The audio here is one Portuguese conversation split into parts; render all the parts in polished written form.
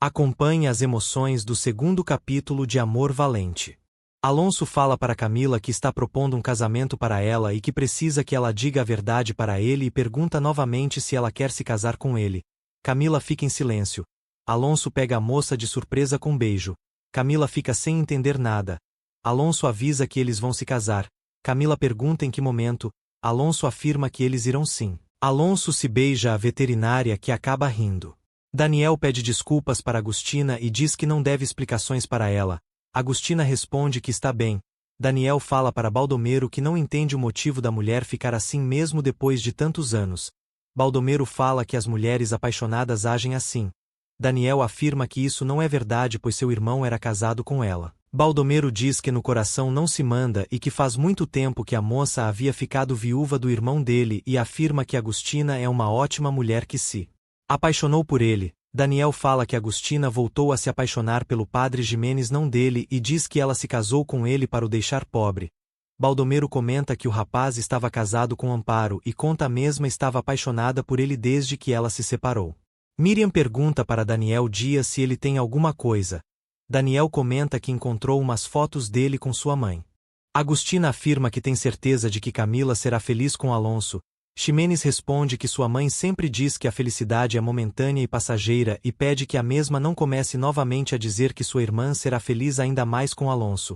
Acompanhe as emoções do segundo capítulo de Amor Valente. Alonso fala para Camila que está propondo um casamento para ela e que precisa que ela diga a verdade para ele e pergunta novamente se ela quer se casar com ele. Camila fica em silêncio. Alonso pega a moça de surpresa com um beijo. Camila fica sem entender nada. Alonso avisa que eles vão se casar. Camila pergunta em que momento. Alonso afirma que eles irão sim. Alonso se beija a veterinária que acaba rindo. Daniel pede desculpas para Agostina e diz que não deve explicações para ela. Agostina responde que está bem. Daniel fala para Baldomero que não entende o motivo da mulher ficar assim mesmo depois de tantos anos. Baldomero fala que as mulheres apaixonadas agem assim. Daniel afirma que isso não é verdade pois seu irmão era casado com ela. Baldomero diz que no coração não se manda e que faz muito tempo que a moça havia ficado viúva do irmão dele e afirma que Agostina é uma ótima mulher que se apaixonou por ele. Daniel fala que Agostina voltou a se apaixonar pelo padre Jimenez não dele e diz que ela se casou com ele para o deixar pobre. Baldomero comenta que o rapaz estava casado com Amparo e conta a mesma estava apaixonada por ele desde que ela se separou. Miriam pergunta para Daniel Dias se ele tem alguma coisa. Daniel comenta que encontrou umas fotos dele com sua mãe. Agostina afirma que tem certeza de que Camila será feliz com Alonso. Ximenes responde que sua mãe sempre diz que a felicidade é momentânea e passageira e pede que a mesma não comece novamente a dizer que sua irmã será feliz ainda mais com Alonso.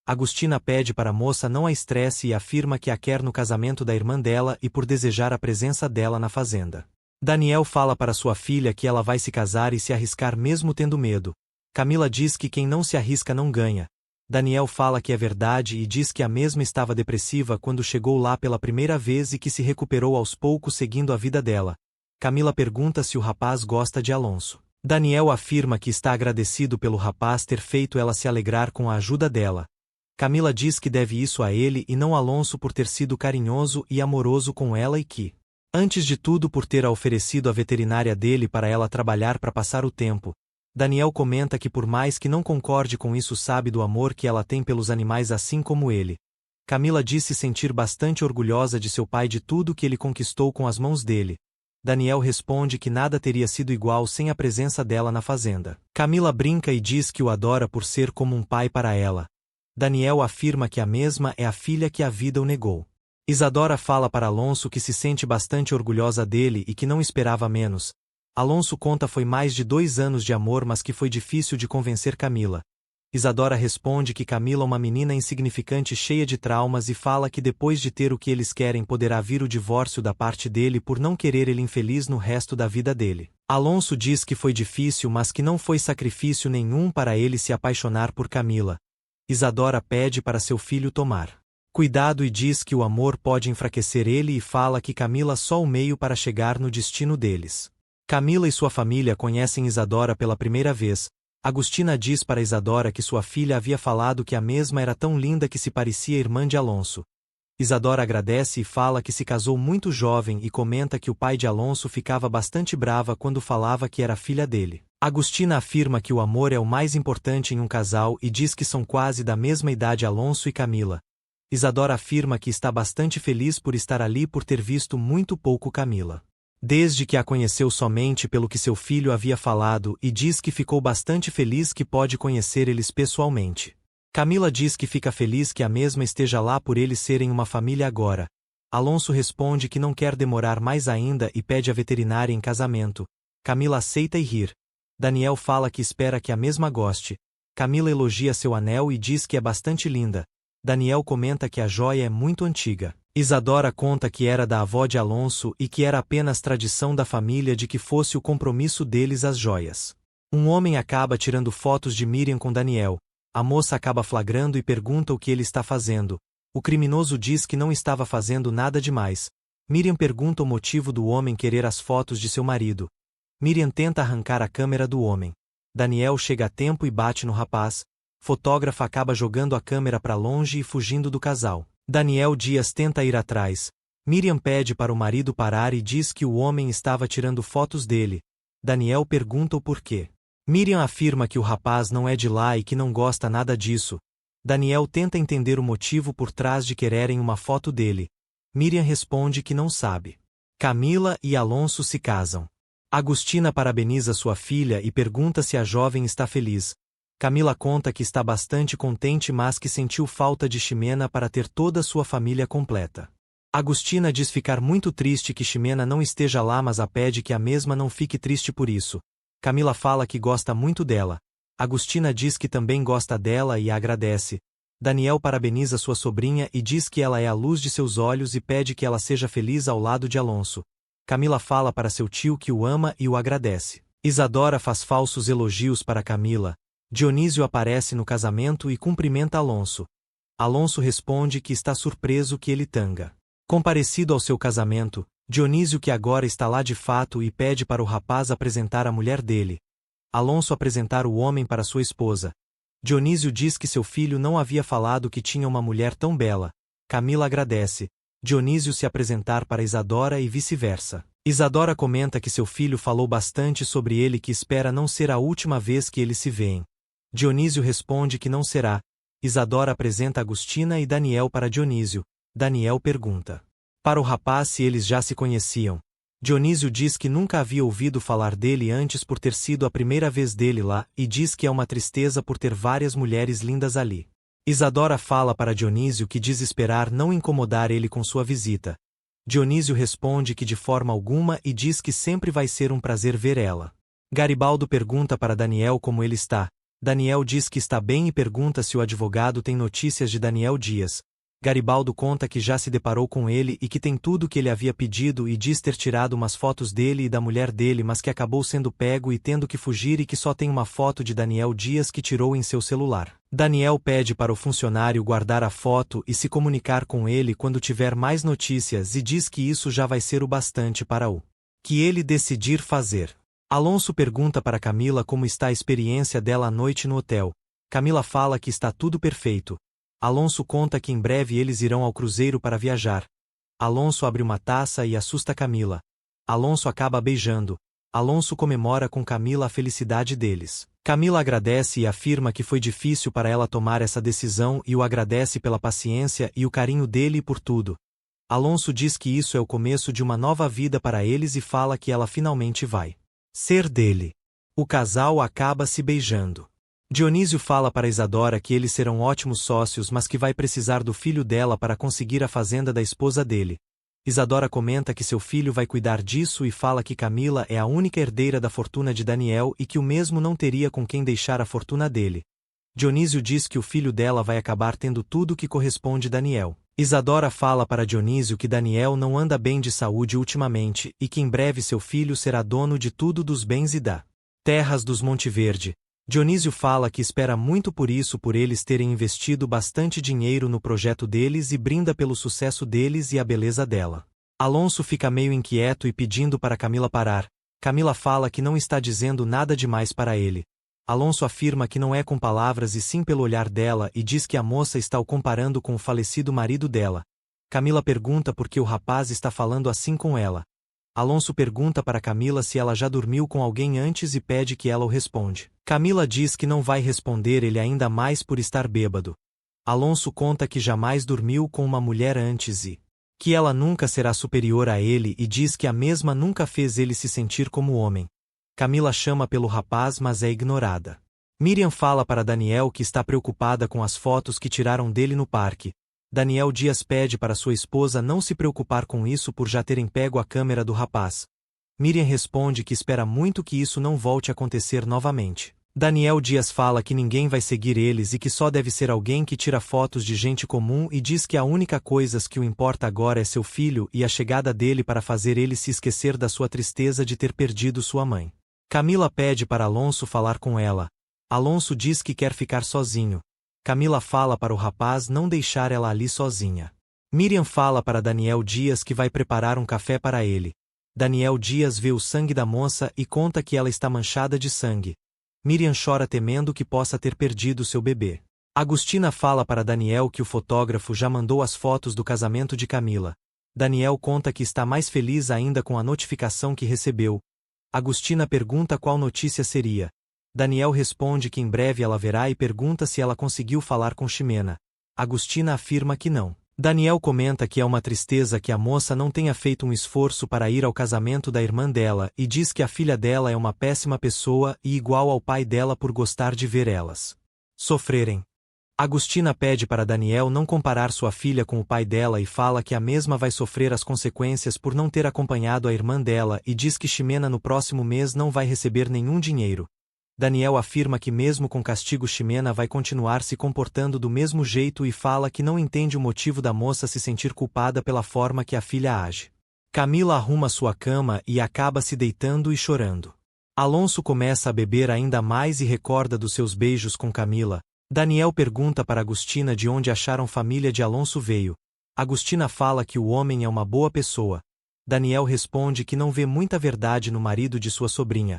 Agostina pede para a moça não a estresse e afirma que a quer no casamento da irmã dela e por desejar a presença dela na fazenda. Daniel fala para sua filha que ela vai se casar e se arriscar mesmo tendo medo. Camila diz que quem não se arrisca não ganha. Daniel fala que é verdade e diz que a mesma estava depressiva quando chegou lá pela primeira vez e que se recuperou aos poucos seguindo a vida dela. Camila pergunta se o rapaz gosta de Alonso. Daniel afirma que está agradecido pelo rapaz ter feito ela se alegrar com a ajuda dela. Camila diz que deve isso a ele e não a Alonso por ter sido carinhoso e amoroso com ela e que, antes de tudo por ter a oferecido a veterinária dele para ela trabalhar para passar o tempo. Daniel comenta que por mais que não concorde com isso sabe do amor que ela tem pelos animais assim como ele. Camila diz se sentir bastante orgulhosa de seu pai de tudo que ele conquistou com as mãos dele. Daniel responde que nada teria sido igual sem a presença dela na fazenda. Camila brinca e diz que o adora por ser como um pai para ela. Daniel afirma que a mesma é a filha que a vida o negou. Isadora fala para Alonso que se sente bastante orgulhosa dele e que não esperava menos. Alonso conta foi mais de 2 anos de amor mas que foi difícil de convencer Camila. Isadora responde que Camila é uma menina insignificante cheia de traumas e fala que depois de ter o que eles querem poderá vir o divórcio da parte dele por não querer ele infeliz no resto da vida dele. Alonso diz que foi difícil mas que não foi sacrifício nenhum para ele se apaixonar por Camila. Isadora pede para seu filho tomar cuidado e diz que o amor pode enfraquecer ele e fala que Camila só o meio para chegar no destino deles. Camila e sua família conhecem Isadora pela primeira vez. Agostina diz para Isadora que sua filha havia falado que a mesma era tão linda que se parecia irmã de Alonso. Isadora agradece e fala que se casou muito jovem e comenta que o pai de Alonso ficava bastante brava quando falava que era filha dele. Agostina afirma que o amor é o mais importante em um casal e diz que são quase da mesma idade Alonso e Camila. Isadora afirma que está bastante feliz por estar ali por ter visto muito pouco Camila. Desde que a conheceu somente pelo que seu filho havia falado e diz que ficou bastante feliz que pode conhecer eles pessoalmente. Camila diz que fica feliz que a mesma esteja lá por eles serem uma família agora. Alonso responde que não quer demorar mais ainda e pede a veterinária em casamento. Camila aceita e rir. Daniel fala que espera que a mesma goste. Camila elogia seu anel e diz que é bastante linda. Daniel comenta que a joia é muito antiga. Isadora conta que era da avó de Alonso e que era apenas tradição da família de que fosse o compromisso deles as joias. Um homem acaba tirando fotos de Miriam com Daniel. A moça acaba flagrando e pergunta o que ele está fazendo. O criminoso diz que não estava fazendo nada demais. Miriam pergunta o motivo do homem querer as fotos de seu marido. Miriam tenta arrancar a câmera do homem. Daniel chega a tempo e bate no rapaz. Fotógrafa acaba jogando a câmera para longe e fugindo do casal. Daniel Dias tenta ir atrás. Miriam pede para o marido parar e diz que o homem estava tirando fotos dele. Daniel pergunta o porquê. Miriam afirma que o rapaz não é de lá e que não gosta nada disso. Daniel tenta entender o motivo por trás de quererem uma foto dele. Miriam responde que não sabe. Camila e Alonso se casam. Agostina parabeniza sua filha e pergunta se a jovem está feliz. Camila conta que está bastante contente, mas que sentiu falta de Ximena para ter toda sua família completa. Agostina diz ficar muito triste que Ximena não esteja lá, mas a pede que a mesma não fique triste por isso. Camila fala que gosta muito dela. Agostina diz que também gosta dela e a agradece. Daniel parabeniza sua sobrinha e diz que ela é a luz de seus olhos e pede que ela seja feliz ao lado de Alonso. Camila fala para seu tio que o ama e o agradece. Isadora faz falsos elogios para Camila. Dionísio aparece no casamento e cumprimenta Alonso. Alonso responde que está surpreso que ele tenha comparecido ao seu casamento. Dionísio que agora está lá de fato e pede para o rapaz apresentar a mulher dele. Alonso apresentar o homem para sua esposa. Dionísio diz que seu filho não havia falado que tinha uma mulher tão bela. Camila agradece. Dionísio se apresentar para Isadora e vice-versa. Isadora comenta que seu filho falou bastante sobre ele e que espera não ser a última vez que eles se veem. Dionísio responde que não será. Isadora apresenta Agostina e Daniel para Dionísio. Daniel pergunta para o rapaz se eles já se conheciam. Dionísio diz que nunca havia ouvido falar dele antes por ter sido a primeira vez dele lá, e diz que é uma tristeza por ter várias mulheres lindas ali. Isadora fala para Dionísio que diz esperar não incomodar ele com sua visita. Dionísio responde que de forma alguma e diz que sempre vai ser um prazer ver ela. Garibaldo pergunta para Daniel como ele está. Daniel diz que está bem e pergunta se o advogado tem notícias de Daniel Dias. Garibaldo conta que já se deparou com ele e que tem tudo que ele havia pedido e diz ter tirado umas fotos dele e da mulher dele, mas que acabou sendo pego e tendo que fugir e que só tem uma foto de Daniel Dias que tirou em seu celular. Daniel pede para o funcionário guardar a foto e se comunicar com ele quando tiver mais notícias e diz que isso já vai ser o bastante para o que ele decidir fazer. Alonso pergunta para Camila como está a experiência dela à noite no hotel. Camila fala que está tudo perfeito. Alonso conta que em breve eles irão ao cruzeiro para viajar. Alonso abre uma taça e assusta Camila. Alonso acaba beijando. Alonso comemora com Camila a felicidade deles. Camila agradece e afirma que foi difícil para ela tomar essa decisão e o agradece pela paciência e o carinho dele e por tudo. Alonso diz que isso é o começo de uma nova vida para eles e fala que ela finalmente vai ser dele. O casal acaba se beijando. Dionísio fala para Isadora que eles serão ótimos sócios, mas que vai precisar do filho dela para conseguir a fazenda da esposa dele. Isadora comenta que seu filho vai cuidar disso e fala que Camila é a única herdeira da fortuna de Daniel e que o mesmo não teria com quem deixar a fortuna dele. Dionísio diz que o filho dela vai acabar tendo tudo que corresponde a Daniel. Isadora fala para Dionísio que Daniel não anda bem de saúde ultimamente e que em breve seu filho será dono de tudo dos bens e da terras dos Monte Verde. Dionísio fala que espera muito por isso por eles terem investido bastante dinheiro no projeto deles e brinda pelo sucesso deles e a beleza dela. Alonso fica meio inquieto e pedindo para Camila parar. Camila fala que não está dizendo nada demais para ele. Alonso afirma que não é com palavras e sim pelo olhar dela e diz que a moça está o comparando com o falecido marido dela. Camila pergunta por que o rapaz está falando assim com ela. Alonso pergunta para Camila se ela já dormiu com alguém antes e pede que ela o responde. Camila diz que não vai responder ele ainda mais por estar bêbado. Alonso conta que jamais dormiu com uma mulher antes e que ela nunca será superior a ele e diz que a mesma nunca fez ele se sentir como homem. Camila chama pelo rapaz, mas é ignorada. Miriam fala para Daniel que está preocupada com as fotos que tiraram dele no parque. Daniel Dias pede para sua esposa não se preocupar com isso por já terem pego a câmera do rapaz. Miriam responde que espera muito que isso não volte a acontecer novamente. Daniel Dias fala que ninguém vai seguir eles e que só deve ser alguém que tira fotos de gente comum e diz que a única coisa que o importa agora é seu filho e a chegada dele para fazer ele se esquecer da sua tristeza de ter perdido sua mãe. Camila pede para Alonso falar com ela. Alonso diz que quer ficar sozinho. Camila fala para o rapaz não deixar ela ali sozinha. Miriam fala para Daniel Dias que vai preparar um café para ele. Daniel Dias vê o sangue da moça e conta que ela está manchada de sangue. Miriam chora temendo que possa ter perdido seu bebê. Agostina fala para Daniel que o fotógrafo já mandou as fotos do casamento de Camila. Daniel conta que está mais feliz ainda com a notificação que recebeu. Agostina pergunta qual notícia seria. Daniel responde que em breve ela verá e pergunta se ela conseguiu falar com Ximena. Agostina afirma que não. Daniel comenta que é uma tristeza que a moça não tenha feito um esforço para ir ao casamento da irmã dela e diz que a filha dela é uma péssima pessoa e igual ao pai dela por gostar de ver elas sofrerem. Agostina pede para Daniel não comparar sua filha com o pai dela e fala que a mesma vai sofrer as consequências por não ter acompanhado a irmã dela e diz que Ximena no próximo mês não vai receber nenhum dinheiro. Daniel afirma que mesmo com castigo Ximena vai continuar se comportando do mesmo jeito e fala que não entende o motivo da moça se sentir culpada pela forma que a filha age. Camila arruma sua cama e acaba se deitando e chorando. Alonso começa a beber ainda mais e recorda dos seus beijos com Camila. Daniel pergunta para Agostina de onde acharam família de Alonso veio. Agostina fala que o homem é uma boa pessoa. Daniel responde que não vê muita verdade no marido de sua sobrinha.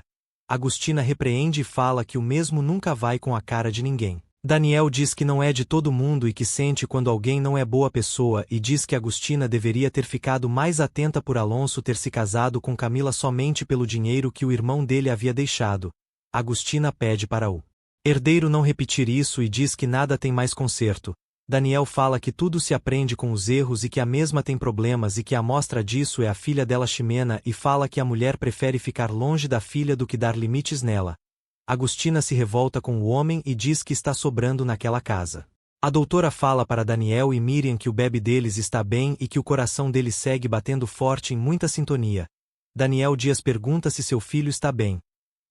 Agostina repreende e fala que o mesmo nunca vai com a cara de ninguém. Daniel diz que não é de todo mundo e que sente quando alguém não é boa pessoa e diz que Agostina deveria ter ficado mais atenta por Alonso ter se casado com Camila somente pelo dinheiro que o irmão dele havia deixado. Agostina pede para o herdeiro não repetir isso e diz que nada tem mais conserto. Daniel fala que tudo se aprende com os erros e que a mesma tem problemas e que a amostra disso é a filha dela Ximena e fala que a mulher prefere ficar longe da filha do que dar limites nela. Agostina se revolta com o homem e diz que está sobrando naquela casa. A doutora fala para Daniel e Miriam que o bebê deles está bem e que o coração deles segue batendo forte em muita sintonia. Daniel Dias pergunta se seu filho está bem.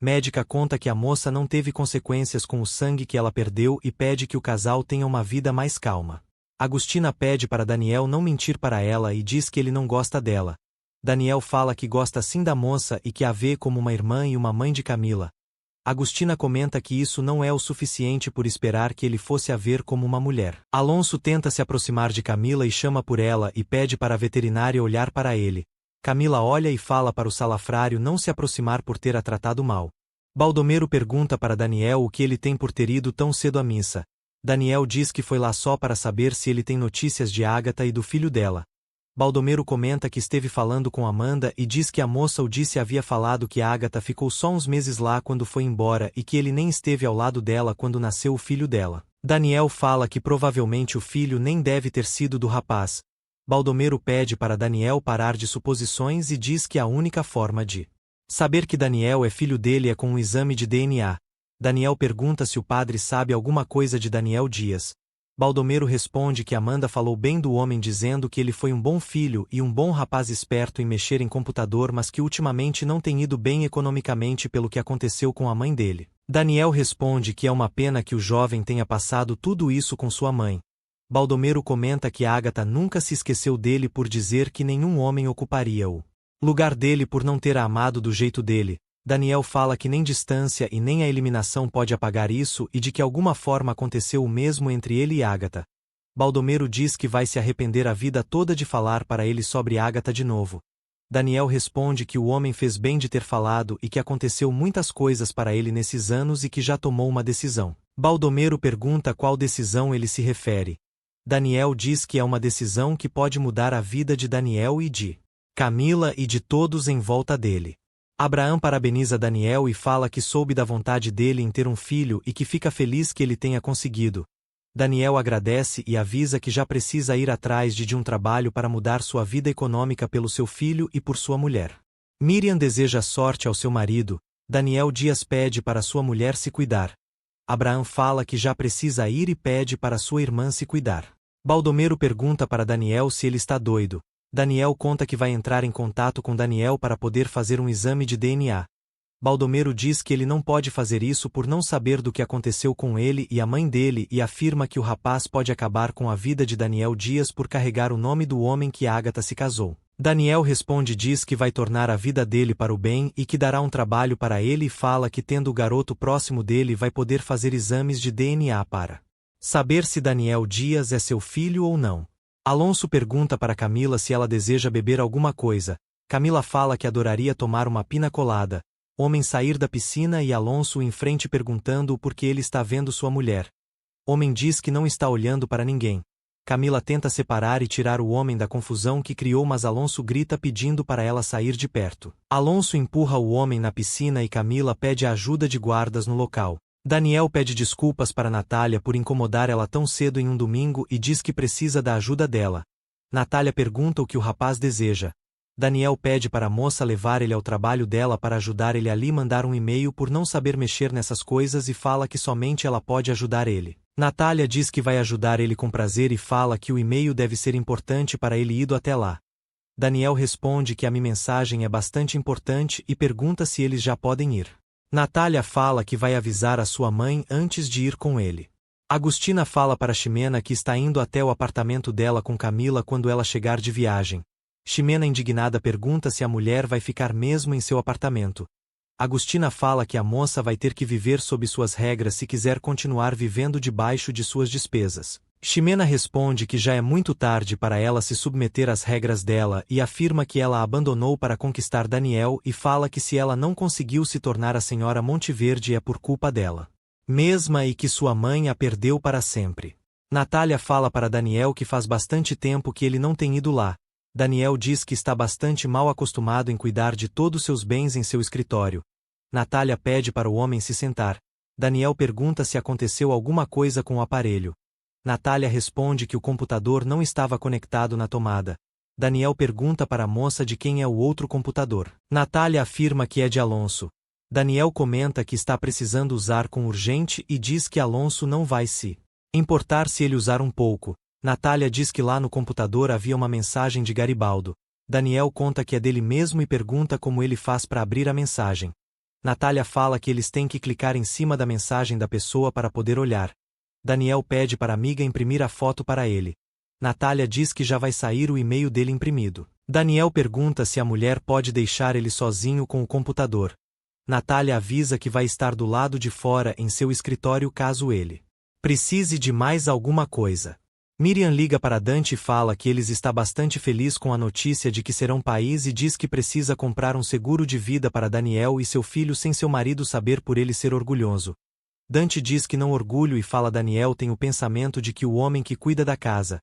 Médica conta que a moça não teve consequências com o sangue que ela perdeu e pede que o casal tenha uma vida mais calma. Agostina pede para Daniel não mentir para ela e diz que ele não gosta dela. Daniel fala que gosta sim da moça e que a vê como uma irmã e uma mãe de Camila. Agostina comenta que isso não é o suficiente por esperar que ele fosse a ver como uma mulher. Alonso tenta se aproximar de Camila e chama por ela e pede para a veterinária olhar para ele. Camila olha e fala para o salafrário não se aproximar por ter a tratado mal. Baldomero pergunta para Daniel o que ele tem por ter ido tão cedo à missa. Daniel diz que foi lá só para saber se ele tem notícias de Ágata e do filho dela. Baldomero comenta que esteve falando com Amanda e diz que a moça o disse havia falado que Ágata ficou só uns meses lá quando foi embora e que ele nem esteve ao lado dela quando nasceu o filho dela. Daniel fala que provavelmente o filho nem deve ter sido do rapaz. Baldomero pede para Daniel parar de suposições e diz que a única forma de saber que Daniel é filho dele é com um exame de DNA. Daniel pergunta se o padre sabe alguma coisa de Daniel Dias. Baldomero responde que Amanda falou bem do homem dizendo que ele foi um bom filho e um bom rapaz esperto em mexer em computador mas que ultimamente não tem ido bem economicamente pelo que aconteceu com a mãe dele. Daniel responde que é uma pena que o jovem tenha passado tudo isso com sua mãe. Baldomero comenta que Ágata nunca se esqueceu dele por dizer que nenhum homem ocuparia o lugar dele por não ter a amado do jeito dele. Daniel fala que nem distância e nem a eliminação pode apagar isso e de que alguma forma aconteceu o mesmo entre ele e Ágata. Baldomero diz que vai se arrepender a vida toda de falar para ele sobre Ágata de novo. Daniel responde que o homem fez bem de ter falado e que aconteceu muitas coisas para ele nesses anos e que já tomou uma decisão. Baldomero pergunta qual decisão ele se refere. Daniel diz que é uma decisão que pode mudar a vida de Daniel e de Camila e de todos em volta dele. Abraão parabeniza Daniel e fala que soube da vontade dele em ter um filho e que fica feliz que ele tenha conseguido. Daniel agradece e avisa que já precisa ir atrás de um trabalho para mudar sua vida econômica pelo seu filho e por sua mulher. Miriam deseja sorte ao seu marido. Daniel Dias pede para sua mulher se cuidar. Abraão fala que já precisa ir e pede para sua irmã se cuidar. Baldomero pergunta para Daniel se ele está doido. Daniel conta que vai entrar em contato com Daniel para poder fazer um exame de DNA. Baldomero diz que ele não pode fazer isso por não saber do que aconteceu com ele e a mãe dele e afirma que o rapaz pode acabar com a vida de Daniel Dias por carregar o nome do homem que Ágata se casou. Daniel responde diz que vai tornar a vida dele para o bem e que dará um trabalho para ele e fala que tendo o garoto próximo dele vai poder fazer exames de DNA para saber se Daniel Dias é seu filho ou não. Alonso pergunta para Camila se ela deseja beber alguma coisa. Camila fala que adoraria tomar uma pina colada. Homem sair da piscina e Alonso em frente perguntando-o por que ele está vendo sua mulher. Homem diz que não está olhando para ninguém. Camila tenta separar e tirar o homem da confusão que criou mas Alonso grita pedindo para ela sair de perto. Alonso empurra o homem na piscina e Camila pede a ajuda de guardas no local. Daniel pede desculpas para Natália por incomodar ela tão cedo em um domingo e diz que precisa da ajuda dela. Natália pergunta o que o rapaz deseja. Daniel pede para a moça levar ele ao trabalho dela para ajudar ele ali mandar um e-mail por não saber mexer nessas coisas e fala que somente ela pode ajudar ele. Natália diz que vai ajudar ele com prazer e fala que o e-mail deve ser importante para ele ir até lá. Daniel responde que a minha mensagem é bastante importante e pergunta se eles já podem ir. Natália fala que vai avisar a sua mãe antes de ir com ele. Agostina fala para Ximena que está indo até o apartamento dela com Camila quando ela chegar de viagem. Ximena indignada pergunta se a mulher vai ficar mesmo em seu apartamento. Agostina fala que a moça vai ter que viver sob suas regras se quiser continuar vivendo debaixo de suas despesas. Ximena responde que já é muito tarde para ela se submeter às regras dela e afirma que ela a abandonou para conquistar Daniel e fala que se ela não conseguiu se tornar a senhora Monteverde é por culpa dela mesma e que sua mãe a perdeu para sempre. Natália fala para Daniel que faz bastante tempo que ele não tem ido lá. Daniel diz que está bastante mal acostumado em cuidar de todos seus bens em seu escritório. Natália pede para o homem se sentar. Daniel pergunta se aconteceu alguma coisa com o aparelho. Natália responde que o computador não estava conectado na tomada. Daniel pergunta para a moça de quem é o outro computador. Natália afirma que é de Alonso. Daniel comenta que está precisando usar com urgente e diz que Alonso não vai se importar se ele usar um pouco. Natália diz que lá no computador havia uma mensagem de Garibaldo. Daniel conta que é dele mesmo e pergunta como ele faz para abrir a mensagem. Natália fala que eles têm que clicar em cima da mensagem da pessoa para poder olhar. Daniel pede para a amiga imprimir a foto para ele. Natália diz que já vai sair o e-mail dele imprimido. Daniel pergunta se a mulher pode deixar ele sozinho com o computador. Natália avisa que vai estar do lado de fora em seu escritório caso ele precise de mais alguma coisa. Miriam liga para Dante e fala que ele está bastante feliz com a notícia de que serão pais e diz que precisa comprar um seguro de vida para Daniel e seu filho sem seu marido saber por ele ser orgulhoso. Dante diz que não orgulho e fala Daniel tem o pensamento de que o homem que cuida da casa.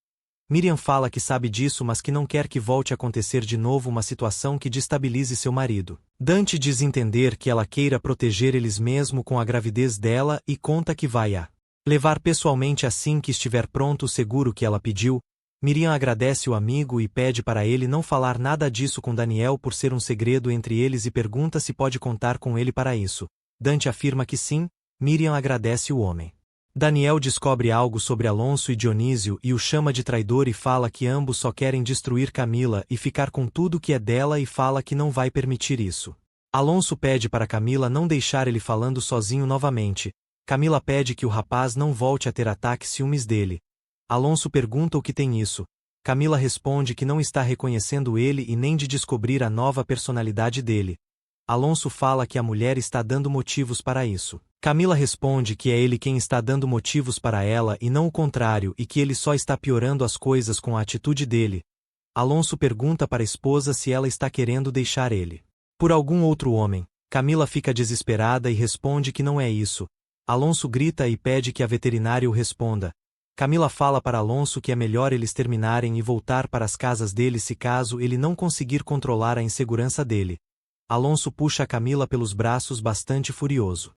Miriam fala que sabe disso mas que não quer que volte a acontecer de novo uma situação que destabilize seu marido. Dante diz entender que ela queira proteger eles mesmo com a gravidez dela e conta que vai a levar pessoalmente assim que estiver pronto o seguro que ela pediu. Miriam agradece o amigo e pede para ele não falar nada disso com Daniel por ser um segredo entre eles e pergunta se pode contar com ele para isso. Dante afirma que sim. Miriam agradece o homem. Daniel descobre algo sobre Alonso e Dionísio e o chama de traidor e fala que ambos só querem destruir Camila e ficar com tudo que é dela e fala que não vai permitir isso. Alonso pede para Camila não deixar ele falando sozinho novamente. Camila pede que o rapaz não volte a ter ataques ciúmes dele. Alonso pergunta o que tem isso. Camila responde que não está reconhecendo ele e nem de descobrir a nova personalidade dele. Alonso fala que a mulher está dando motivos para isso. Camila responde que é ele quem está dando motivos para ela e não o contrário e que ele só está piorando as coisas com a atitude dele. Alonso pergunta para a esposa se ela está querendo deixar ele por algum outro homem. Camila fica desesperada e responde que não é isso. Alonso grita e pede que a veterinária o responda. Camila fala para Alonso que é melhor eles terminarem e voltar para as casas deles se caso ele não conseguir controlar a insegurança dele. Alonso puxa a Camila pelos braços bastante furioso.